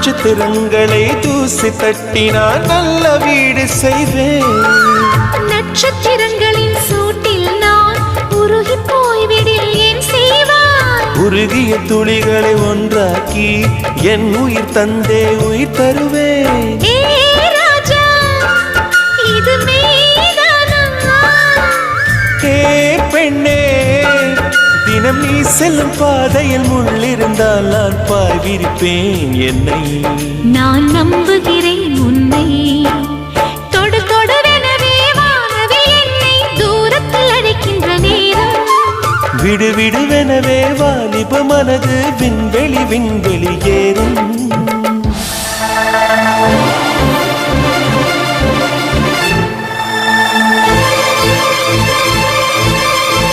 நட்சத்திரங்களை தூசி தட்டினால் நல்ல வீடு செய்வேன். நட்சத்திரங்களின் சூட்டில் நான் உருகி போய்விடில் ஏன் செய்வாய்? உருகிய துளிகளை ஒன்றாக்கி என் உயிர் தந்தே உயிர் தருவேன். ராஜா, இது மெய்தானா? பெண்ணே, தினம் நீ செல்லும் பாதையில் முள்ளிருந்தால் நான் பாய் விரிப்பேன் என்னை. நான் நம்புகிறேன் உன்னை. தொடு தொடரெனவே வானவே என்னை தூரத்தில் அழைக்கின்ற நேரம். விடு விடுவெனவே வாலிப மனது விண்வெளி விண்வெளி ஏறும்.